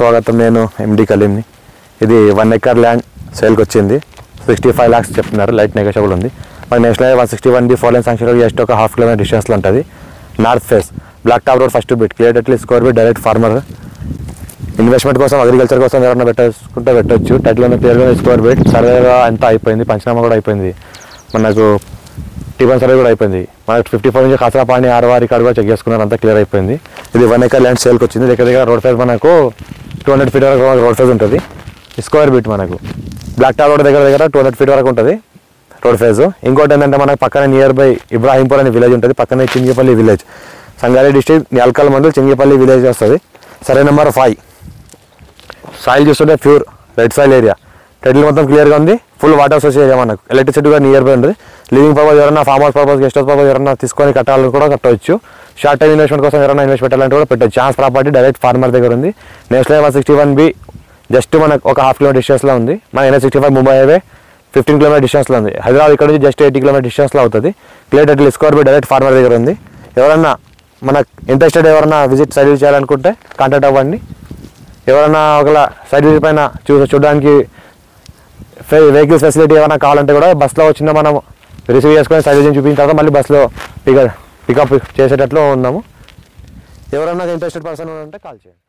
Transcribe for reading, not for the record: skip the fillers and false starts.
స్వాగతం. నేను ఎండి కలీంని. ఇది 1 ఎకర్ ల్యాండ్ సేల్కి వచ్చింది. 65 lakhs చెప్తున్నారు. లైట్ నెగోషియబుల్ ఉంది. మనకి national highway 161B 4 lane sanction just ఒక ½ కిలోమీటర్ డిస్టెన్స్లో ఉంటుంది. North face black top road first bit clear title square bit direct farmer. Investment కోసం అగ్రికల్చర్ కోసం ఎవరైనా పెట్టవచ్చు. టైటిల్ ఉన్న క్లియర్గా స్క్వేర్ బిట్ సర్వేగా అంతా అయిపోయింది. పంచనామా కూడా అయిపోయింది. మనకు టీవన్ సర్వే కూడా అయిపోయింది. మనకు 54 నుంచి కాసరా పాణి ఆర్వారి కాడ కూడా చెక్ చేసుకున్నారు. అంతా క్లియర్ అయిపోయింది. ఇది 1 ఎకర్ ల్యాండ్ సేల్కి వచ్చింది. దగ్గర రోడ్ ఫేస్ మనకు 200 feet వరకు రోడ్ ఫేస్ ఉంటుంది. స్క్వేర్ బిట్ మనకు బ్లాక్ టాప్ రోడ్ దగ్గర 200 feet వరకు ఉంటుంది రోడ్ ఫేజ్. ఇంకోటి ఏంటంటే మనకు పక్కన నియర్ బై ఇబ్రాహీంపూర్ అనే విలేజ్ ఉంటుంది. పక్కనే Chingipalli village, Sangareddy district Nyalkal mandal Chingipalli village వస్తుంది. Survey number 5. సాయిల్ చూస్తుంటే pure red soil area. Title మొత్తం క్లియర్గా ఉంది. Full water source area. మనకు ఎలక్ట్రిసిటీ కూడా నియర్ బై ఉంటుంది. లివింగ్ పర్పస్ ఎవరైనా farm house purpose guest house purpose ఎవరైనా తీసుకొని కట్టాలని కూడా కట్టవచ్చు. షార్ట్ టైం ఇన్వెస్ట్మెంట్ కోసం ఎవరైనా ఇన్వెస్ట్ పెట్టాలంటే కూడా పెట్టచ్చు. ఛాన్స్ ప్రాపర్టీ డైరెక్ట్ ఫార్మర్ దగ్గర ఉంది. నేషనల్ హైవే 161B జస్ట్ మనకు ఒక ½ kilometer డిస్టెన్స్లో ఉంది. మన NH65 ముంబై హైవే 15 kilometer డిస్టెన్స్లో ఉంది. హైదరాబాద్ ఇక్కడ నుంచి జస్ట్ 80 kilometer డిస్టెన్స్లో అవుతుంది. Clear title square bit direct farmer దగ్గర ఉంది. ఎవరైనా మనకు ఇంట్రెస్టెడ్ ఎవరైనా విజిట్ సైట్ విజిట్ చేయాలనుకుంటే కాంటాక్ట్ అవ్వండి. ఎవరైనా ఒకవేళ సైట్ విజిట్ పైన చూడడానికి వెహికల్స్ ఫెసిలిటీ ఏమైనా కావాలంటే కూడా బస్సులో వచ్చిన మనం రిసీవ్ చేసుకొని సైట్ విజిట్ చూపించిన తర్వాత మళ్ళీ బస్సులో పికప్ చేసేటట్లు ఉన్నాము. ఎవరైనా ఇంట్రెస్టెడ్ పర్సన్ ఉంటే కాల్ చేయండి.